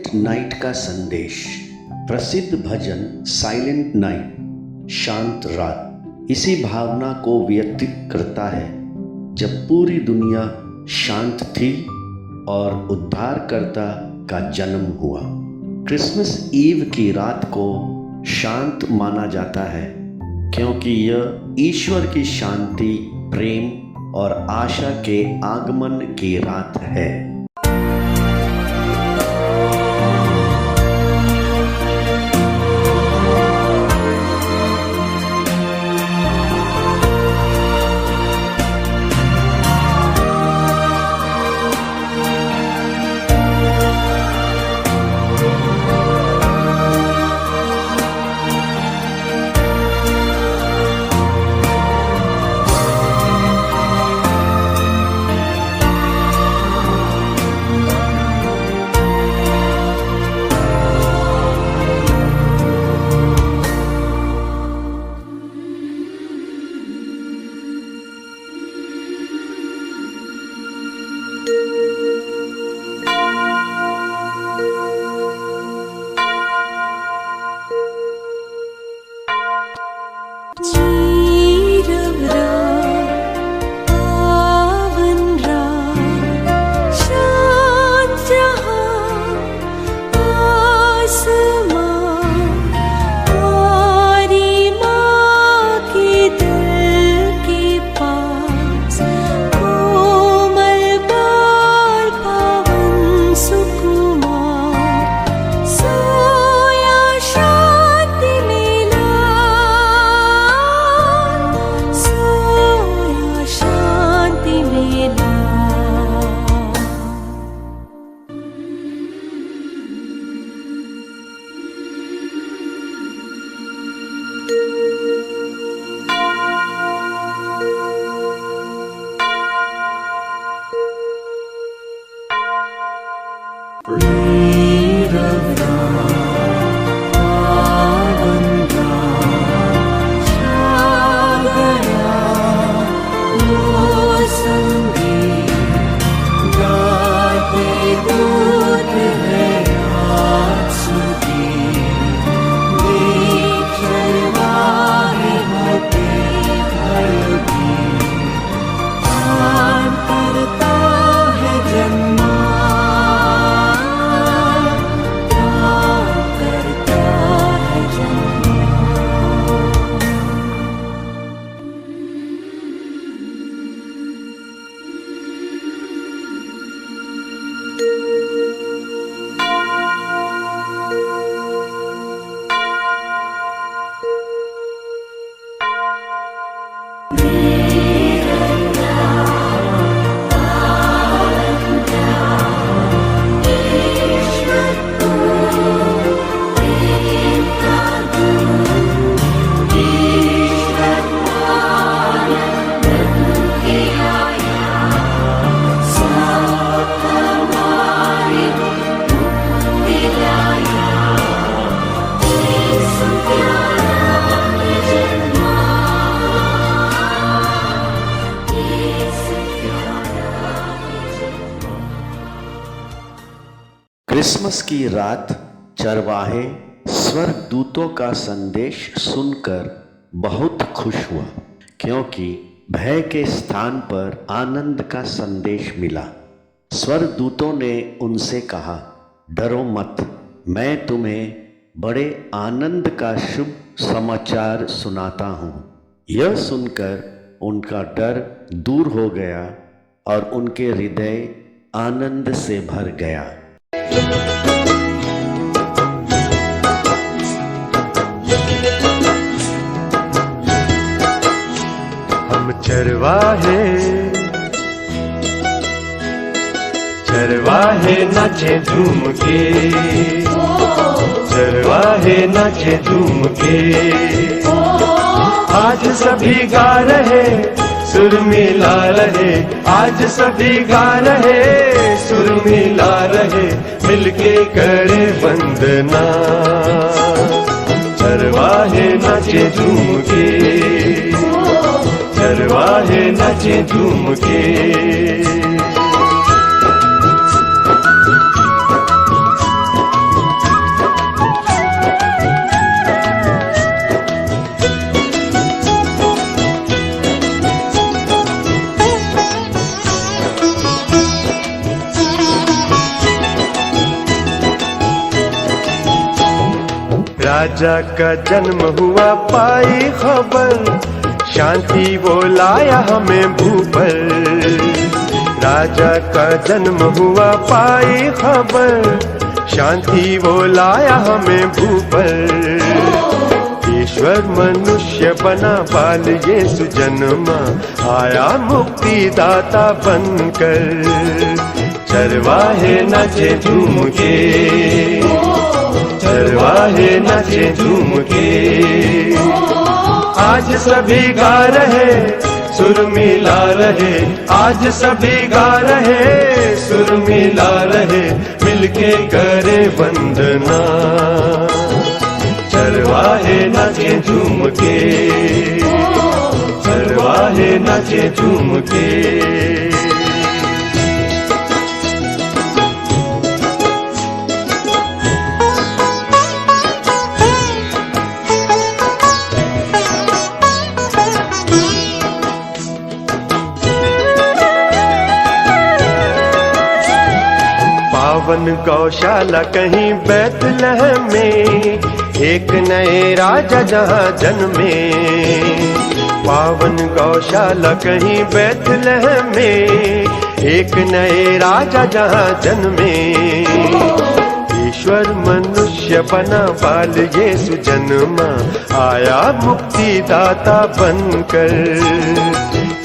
Silent night का संदेश। प्रसिद्ध भजन साइलेंट नाइट, शांत रात, इसी भावना को व्यक्त करता है जब पूरी दुनिया शांत थी और उद्धारकर्ता का जन्म हुआ। क्रिसमस ईव की रात को शांत माना जाता है क्योंकि यह ईश्वर की शांति, प्रेम और आशा के आगमन की रात है। क्रिसमस की रात चरवाहे स्वर्गदूतों का संदेश सुनकर बहुत खुश हुआ क्योंकि भय के स्थान पर आनंद का संदेश मिला। स्वर्गदूतों ने उनसे कहा, डरो मत, मैं तुम्हें बड़े आनंद का शुभ समाचार सुनाता हूँ। यह सुनकर उनका डर दूर हो गया और उनके हृदय आनंद से भर गया। हम चरवाहे नाचे झूम के, चरवाहे नाचे झूम के। आज सभी गा रहे, सुर मिला रहे, आज सभी गा रहे, सुर मिला रहे, मिलके करे वंदना। चरवाहे नाचे झूम के, चरवाहे नाचे झूम के। राजा का जन्म हुआ पाई खबर, शांति वो लाया हमें भू पर। राजा का जन्म हुआ पाई खबर, शांति वो लाया हमें भू पर। ईश्वर मनुष्य बना बाल यीशु जन्मा, आया मुक्ति दाता बनकर। चरवाहे नाचे झूम के, चरवाहे नाचे झूम के। आज सभी गा रहे सुर मिला रहे, आज सभी गा रहे सुर मिला रहे, मिलके करे वंदना। चरवाहे नाचे झूम के, चरवाहे नाचे झूम के। पावन गौशाला कहीं बैतलहम में, एक नए राजा जहाँ जन्मे। पावन गौशाला कहीं बैतलहम में, एक नए राजा जहाँ जन्मे। ईश्वर मनुष्य बना बाल यीशु जन्मा, आया मुक्ति दाता बनकर।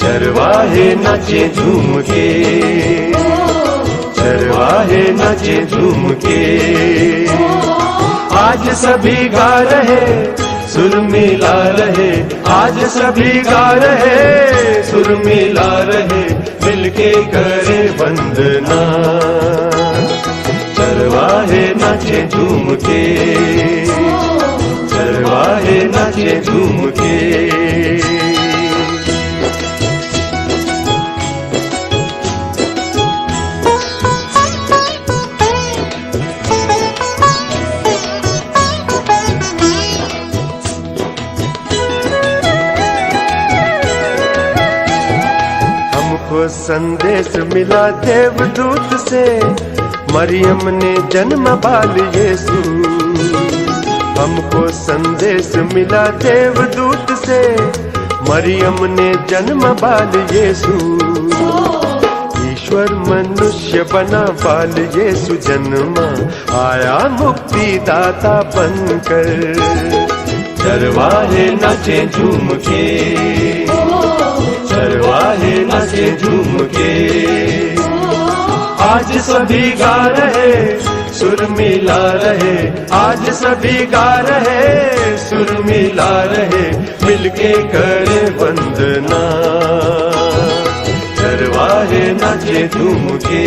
चरवाहे नाचे झूम के, चरवाहे नाचे झूम के। आज सभी गा रहे सुर मिला रहे, आज सभी गा रहे सुर मिला रहे, मिलके करे वंदना। चरवाहे नाचे झूम के, चरवाहे नाचे झूम के। हमको संदेश मिला देवदूत से, मरियम ने जन्म बाल यीशु। हमको संदेश मिला देवदूत से, मरियम ने जन्म बाल यीशु। ईश्वर मनुष्य बना बाल यीशु जन्मा, आया मुक्ति दाता बनकर। चरवाहे नाचे झूम के, चरवाहे नाचे झूम के। आज सभी गा रहे सुर मिला रहे, आज सभी गा रहे सुर मिला रहे, मिलके करे वंदना। चरवाहे नाचे झूम के,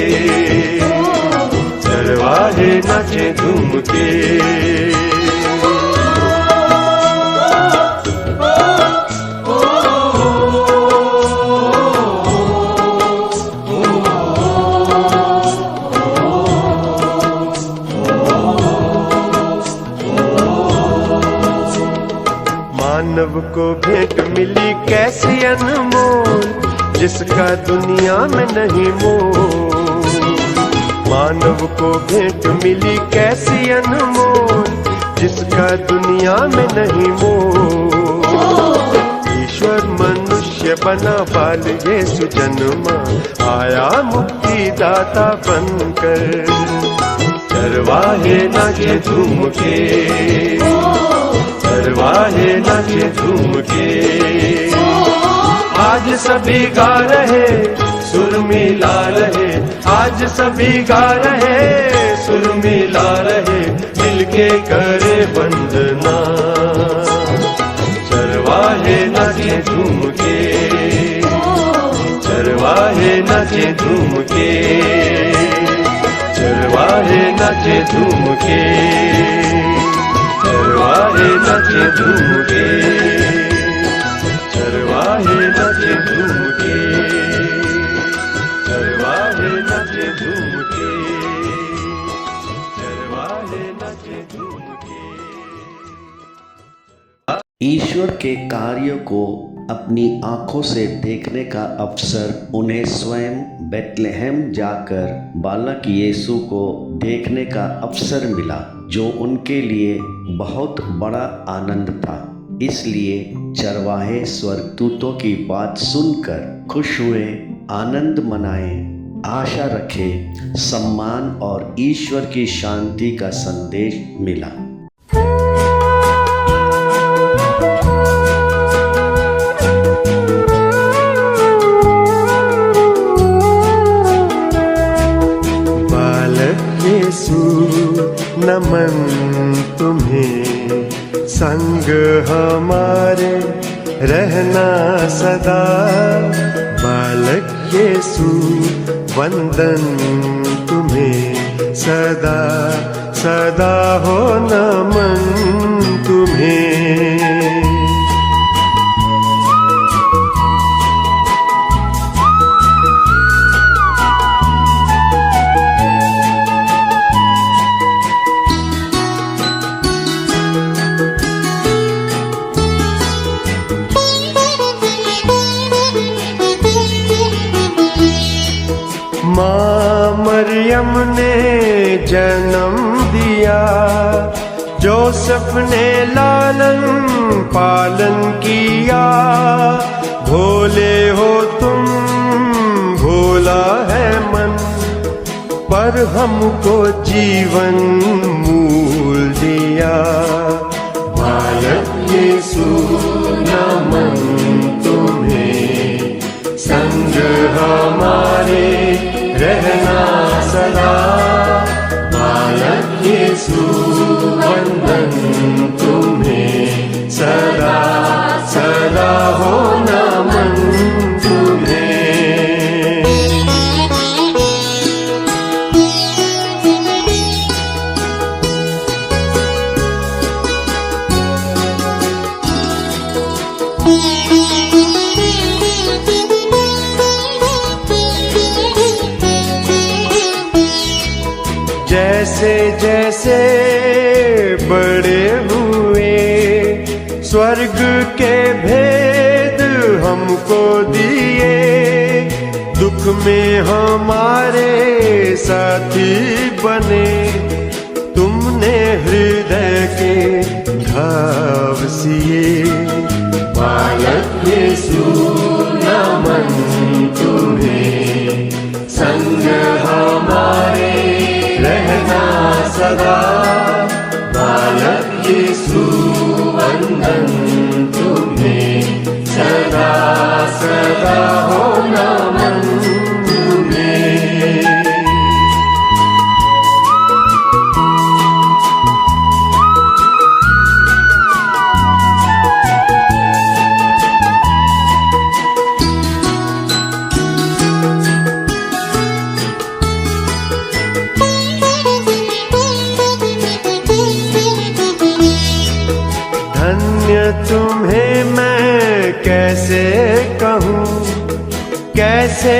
चरवाहे नाचे झूम के। मानव को भेंट मिली कैसी अनमोल, जिसका दुनिया में नहीं मोल। मानव को भेंट मिली कैसी अनमोल, जिसका दुनिया में नहीं मोल। ईश्वर मनुष्य बना बाल यीशु जन्मा, आया मुक्ति दाता बनकर। चरवाहे नाचे झूम के, चरवाहे नाचे झूम के। आज सभी गा रहे सुर मिला रहे, आज सभी गा रहे सुर मिला रहे, मिलके करे वंदना। चरवाहे नाचे झूम के, चरवाहे नाचे झूम के। चरवाहे नाचे झूम के, चरवाहे नाचे झूम के, चरवाहे नाचे झूम के, चरवाहे नाचे झूम के, चरवाहे नाचे झूम के। ईश्वर के कार्य को अपनी आंखों से देखने का अवसर उन्हें स्वयं बेतलेहम जाकर बालक यीशु को देखने का अवसर मिला। जो उनके लिए बहुत बड़ा आनंद था। इसलिए चरवाहे स्वर्गदूतों की बात सुनकर खुश हुए, आनंद मनाए, आशा रखे, सम्मान और ईश्वर की शांति का संदेश मिला। यीशु नमन तुम्हें, संग हमारे रहना सदा। बालक यीशु वंदन तुम्हें, सदा सदा हो नमन तुम्हें। माँ मरियम ने जन्म दिया, जोसेफ ने लालन पालन किया। भोले हो तुम, भोला है मन, पर हमको जीवन मूल दिया। बालक यीशु नमन तुम्हें, संग हमारे रहना सदा। बालक यीशु वंदन तुम्हें, सदा सदा हो नमन तुम्हें। जैसे जैसे बड़े हुए, स्वर्ग के भेद हमको दिए। दुख में हमारे साथी बने, तुमने हृदय के घाव सिए। बालक यीशु नमन तुम्हें, संग हमारे रहना सदा। बालक यीशु वंदन तुम्हें, सदा सदा हो नमन तुम्हें। तुम्हें मैं कैसे कहूँ, कैसे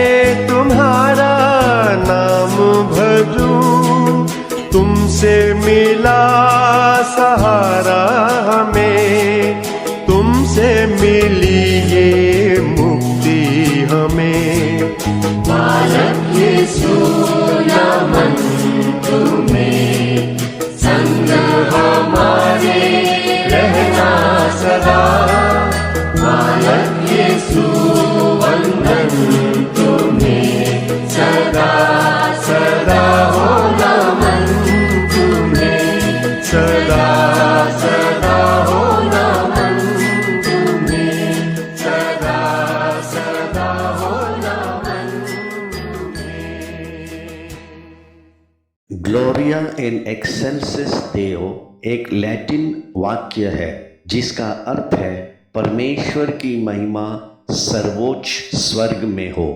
तुम्हारा नाम भजूं। तुमसे मिला सहारा हमें, तुमसे मिली ये मुक्ति हमें। बालक यीशु नमन तुम्हें, संग हमारे रहना सदा। बालक यीशु वंदन तुम्हें, सदा सदा हो नमन तुम्हें, सदा सदा हो नमन तुम्हें, सदा सदा हो नमन तुम्हें। ग्लोरिया इन एक्सेलसिस देओ एक लैटिन वाक्य है जिसका अर्थ है परमेश्वर की महिमा सर्वोच्च स्वर्ग में हो।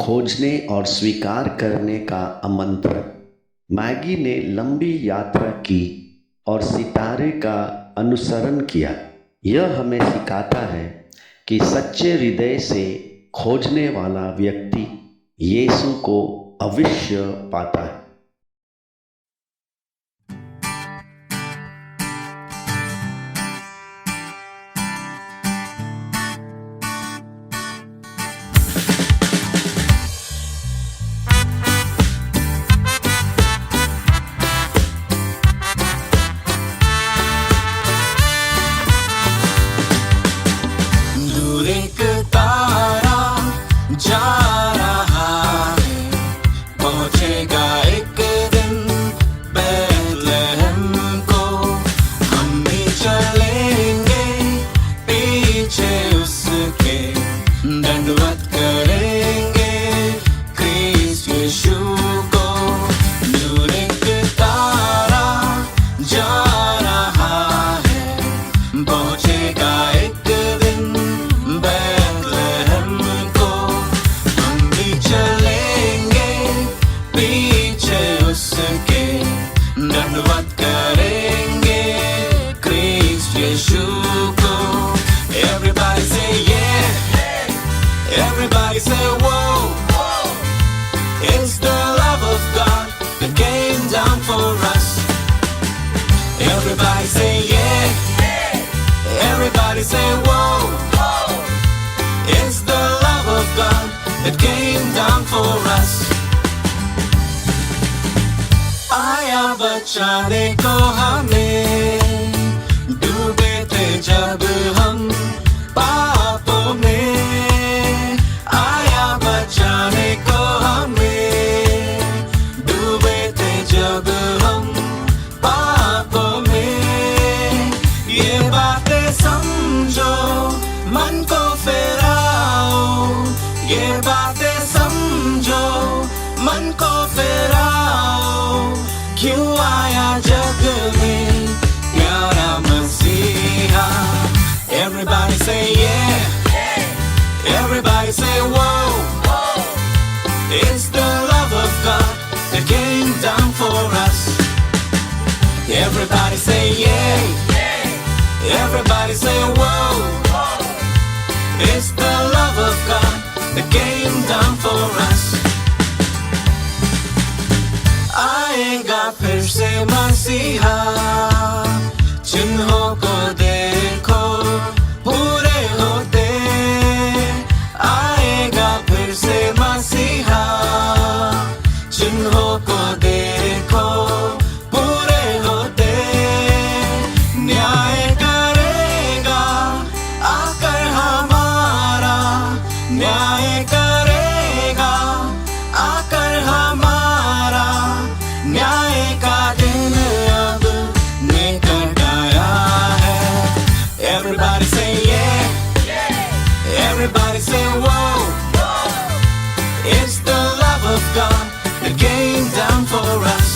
खोजने और स्वीकार करने का आमंत्रण। मैगी ने लंबी यात्रा की और सितारे का अनुसरण किया। यह हमें सिखाता है कि सच्चे हृदय से खोजने वाला व्यक्ति यीशु को अवश्य पाता है। दूर एक तारा जा रहा है, पहुंचेगा एक दिन बैतलहम को। हम भी चलेंगे पीछे उसके, दंडवत करेंगे क्रिस्त यीशु को। दूर एक तारा जा रहा है, पहुंचेगा एक दिन बैतलहम को। हम भी चलेंगे पीछे उसके, दंडवत करेंगे क्रिस्त यीशु को। Everybody say yeah, everybody say whoa. It's the love of God that came down for us. Everybody say yeah, everybody say whoa. It's the love of God that came down for us. आया बचाने को हमें, डूबे थे जब हम पापों में। आया बचाने को हमें, डूबे थे जब हम पापों में। ये बातें समझो, मन को फेराओ। ये बातें समझो, मन को फेराओ। क्यों आया जग में प्यारा मसीहा। Everybody say yeah, everybody say whoa. It's the love of God that came down for us. Everybody say yeah, everybody say whoa. It's the love of God that came down for us. आएगा फिर से मसीहा, चिन्हों को देखो पूरे होते। आएगा फिर से मसीहा, चिन्हों को देखो पूरे होते। न्याय करेगा आकर हमारा, न्याय करेगा आकर हमारा। न्याय का दिन अब निकट आया है। Everybody say yeah, everybody say whoa. It's the love of God that came down for us.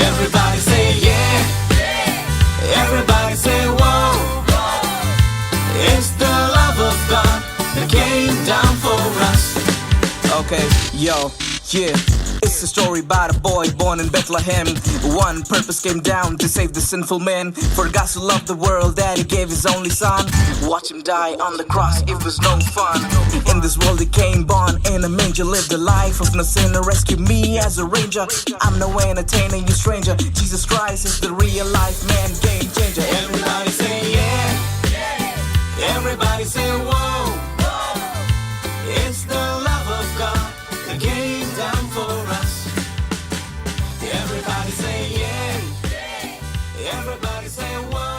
Everybody say yeah, everybody say whoa. It's the love of God that came down for us. Okay, yo, yeah. It's a story about a boy born in Bethlehem. One purpose came down to save the sinful man. For God so loved the world that he gave his only son. Watch him die on the cross, it was no fun. In this world he came born in a manger, lived a life of no sinner. Rescue me as a ranger, I'm no entertainer, you stranger. Jesus Christ is the real life man, game changer. Everybody say yeah, everybody say whoa. It's the love of God that came down for us. Everybody say yeah, everybody say whoa.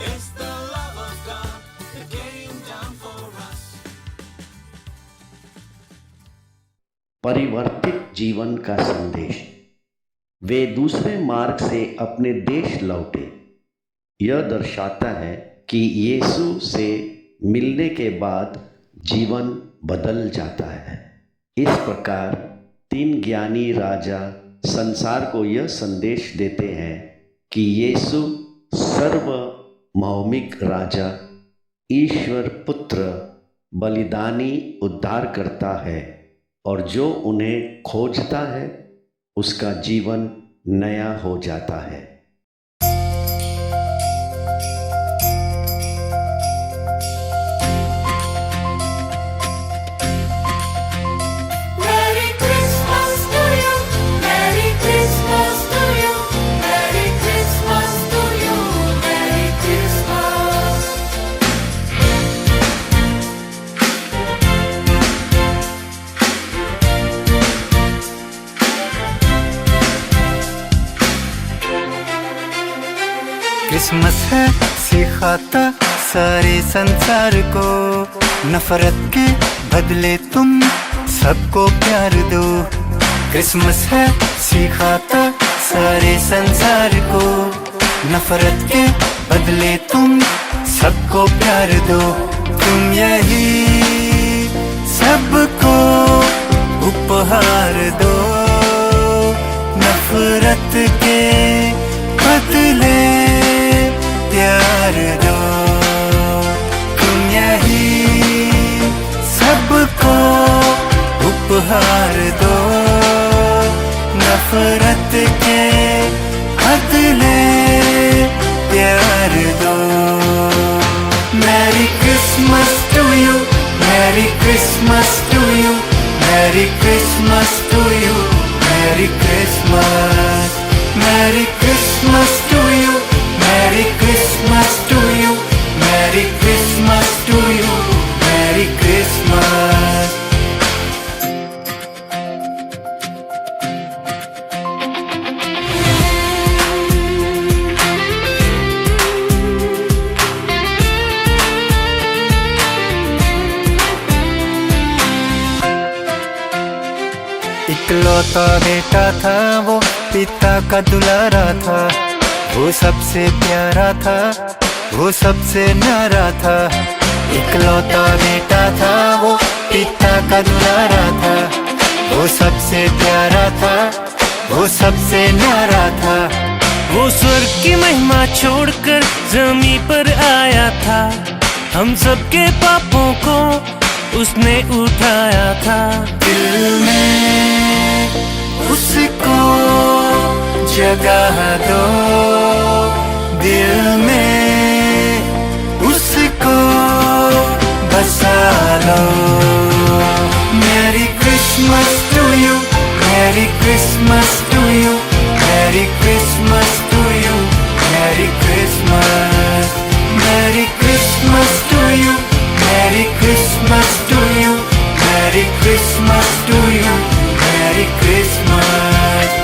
It's the love of God that came down for us. परिवर्तित जीवन का संदेश। वे दूसरे मार्ग से अपने देश लौटे। यह दर्शाता है कि यीशु से मिलने के बाद जीवन बदल जाता है। इस प्रकार तीन ज्ञानी राजा संसार को यह संदेश देते हैं कि यीशु सर्वभौमिक राजा, ईश्वर पुत्र, बलिदानी उद्धार करता है और जो उन्हें खोजता है उसका जीवन नया हो जाता है। Merry Christmas to you, Merry Christmas to you, Merry Christmas to you, Merry Christmas. Christmas है सिखाता सारे संसार को, नफरत के बदले तुम सबको प्यार दो। क्रिसमस है सिखाता सारे संसार को, नफरत के बदले तुम सबको प्यार दो। तुम यही सबको उपहार दो, नफरत के बदले प्यार दो। तुम यही सबको उपहार दो, नफरत के बदले प्यार दो। Merry Christmas to you, merry Christmas to you, merry Christmas to you, merry Christmas. Merry Christmas to you, merry Christmas to you, merry Christmas to you, merry Christmas. इकलौता बेटा था वो, पिता का दुलारा था, वो सबसे प्यारा था, वो सबसे न्यारा था। इकलौता बेटा था वो, पिता का दुलारा था, वो सबसे प्यारा था, वो सबसे न्यारा था। वो स्वर्ग की महिमा छोड़कर जमीन पर आया था, हम सबके पापों को उसने उठाया था। दिल में उसको जगह दो, दिल में उसको बसा लो। Merry Christmas to you, merry Christmas to you, merry Christmas to you, merry Christmas. Merry Christmas to you, merry Christmas to you, merry Christmas to you, merry Christmas.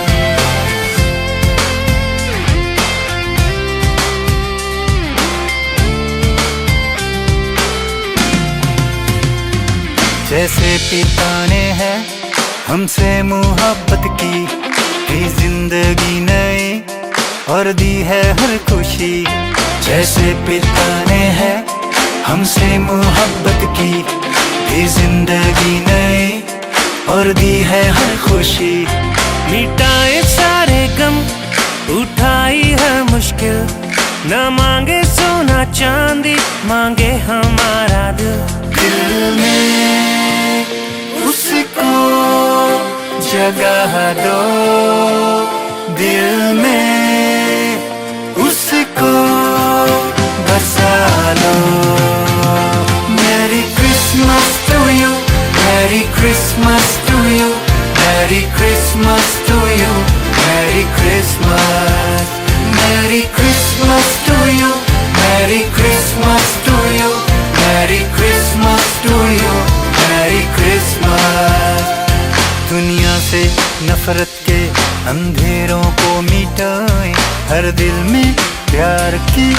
जैसे पिता ने है हमसे मोहब्बत की, जिंदगी नई और दी है हर खुशी। जैसे पिता ने है हमसे मोहब्बत की, जिंदगी नई और दी है हर खुशी। मिटाए सारे गम, उठाई है मुश्किल, न मांगे सोना चांदी, मांगे हमारा दिल। दिल में उसको जगह दो, दिल में उसको बसा लो। Merry Christmas to you, merry Christmas to you, merry Christmas to you, merry Christmas. Merry Christmas to you, merry Christmas to you, merry Christmas to you, merry Christmas. दुनिया से नफरत के अंधेरों को मिटाएं, हर दिल में प्यार की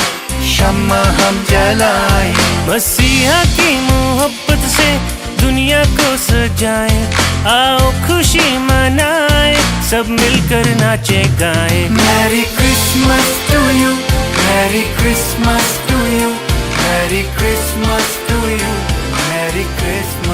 शम्मा हम जलाएं। मसीहा की मोहब्बत से दुनिया को सजाएं, आओ खुशी मनाएं, सब मिलकर नाचे गाएं। Merry Christmas to you, merry Christmas to you, merry Christmas to you, merry Christmas.